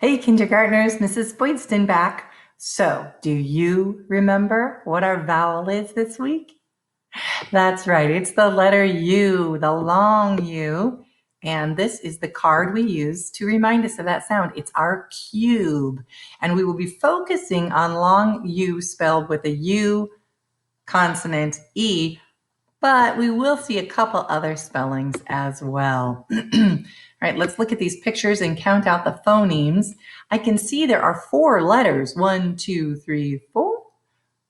Hey, kindergartners, Mrs. Boydston back. So, do you remember what our vowel is this week? That's right, it's the letter U, the long U. And this is the card we use to remind us of that sound. It's our cube. And we will be focusing on long U spelled with a U, consonant, E, but we will see a couple other spellings as well. All right, let's look at these pictures and count out the phonemes. I can see there are 4 letters. 1, 2, 3, 4.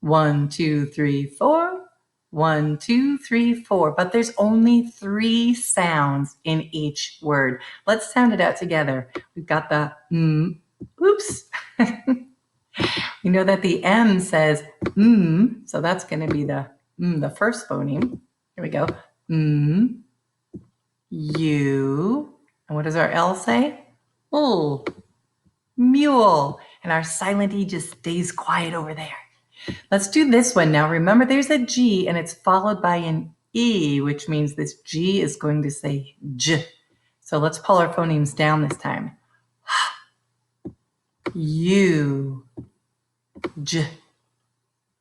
1, 2, 3, 4. 1, 2, 3, 4. But there's only 3 sounds in each word. Let's sound it out together. We've got the oops. You know that the M says so that's going to be the first phoneme. Here we go. You. And what does our L say? L. Mule. And our silent E just stays quiet over there. Let's do this one now. Remember, there's a G and it's followed by an E, which means this G is going to say J. So let's pull our phonemes down this time. U. J.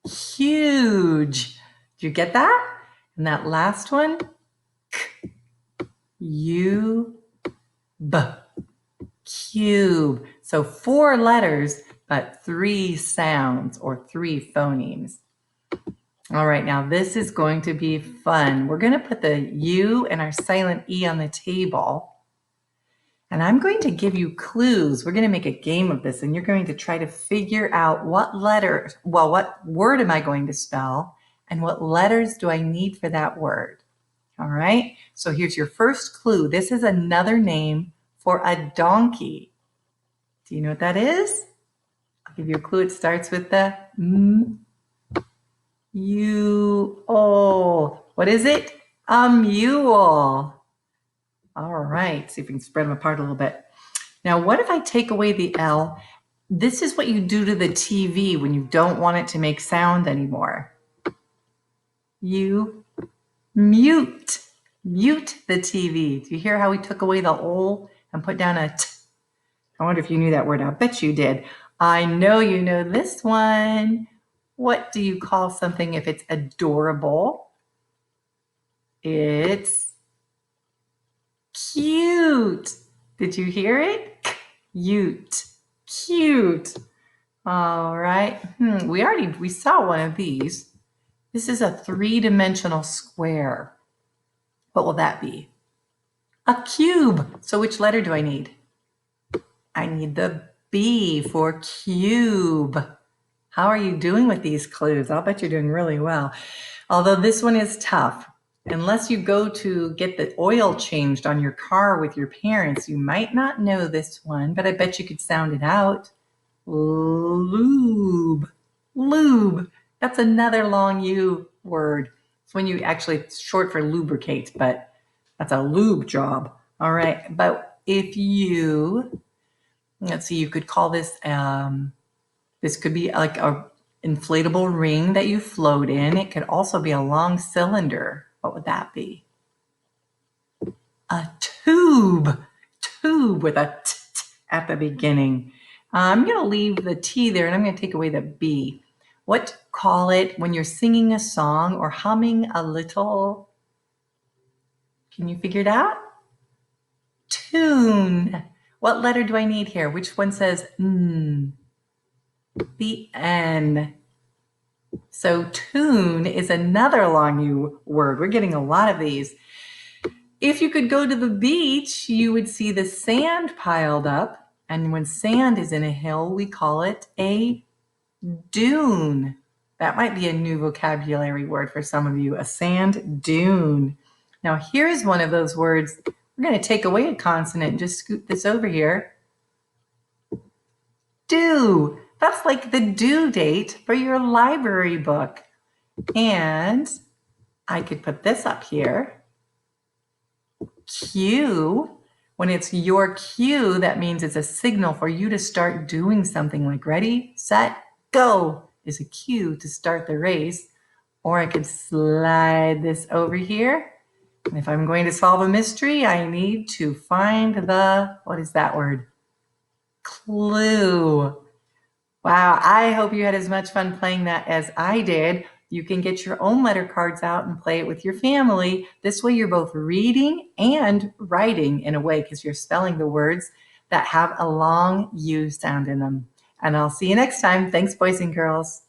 Huge. Do you get that? And that last one, K. U. B. Cube. So 4 letters, but 3 sounds or 3 phonemes. All right, now this is going to be fun. We're going to put the U and our silent E on the table. And I'm going to give you clues. We're going to make a game of this, and you're going to try to figure out what word am I going to spell, and what letters do I need for that word. All right, so here's your first clue. This is another name for a donkey. Do you know what that is? I'll give you a clue. It starts with the What is it? A mule. All right, see if we can spread them apart a little bit. Now, what if I take away the L? This is what you do to the TV when you don't want it to make sound anymore. You mute the TV. Do you hear how we took away the O and put down a T? I wonder if you knew that word. I bet you did. I know you know this one. What do you call something if it's adorable? It's cute. Did you hear it? Cute. Cute. All right. We saw one of these. This is a 3-dimensional square. What will that be? A cube. So which letter do I need? I need the B for cube. How are you doing with these clues? I'll bet you're doing really well. Although this one is tough. Unless you go to get the oil changed on your car with your parents, you might not know this one, but I bet you could sound it out. Lube. Lube. That's another long U word. It's when it's short for lubricate, but that's a lube job. All right. But if you, let's see, you could call this, this could be like a inflatable ring that you float in. It could also be a long cylinder. What would that be? A tube. Tube with a t at the beginning. I'm going to leave the T there and I'm going to take away the B. What call it when you're singing a song or humming a little? Can you figure it out? Tune. What letter do I need here? Which one says The N. So tune is another long U word. We're getting a lot of these. If you could go to the beach, you would see the sand piled up. And when sand is in a hill, we call it a dune. That might be a new vocabulary word for some of you, a sand dune. Now here's one of those words. We're going to take away a consonant and just scoot this over here. Due. That's like the due date for your library book. And I could put this up here. Cue. When it's your cue, that means it's a signal for you to start doing something, like ready, set, go is a cue to start the race. Or I could slide this over here. And if I'm going to solve a mystery, I need to find what is that word? Clue. Wow, I hope you had as much fun playing that as I did. You can get your own letter cards out and play it with your family. This way you're both reading and writing in a way because you're spelling the words that have a long U sound in them. And I'll see you next time. Thanks, boys and girls.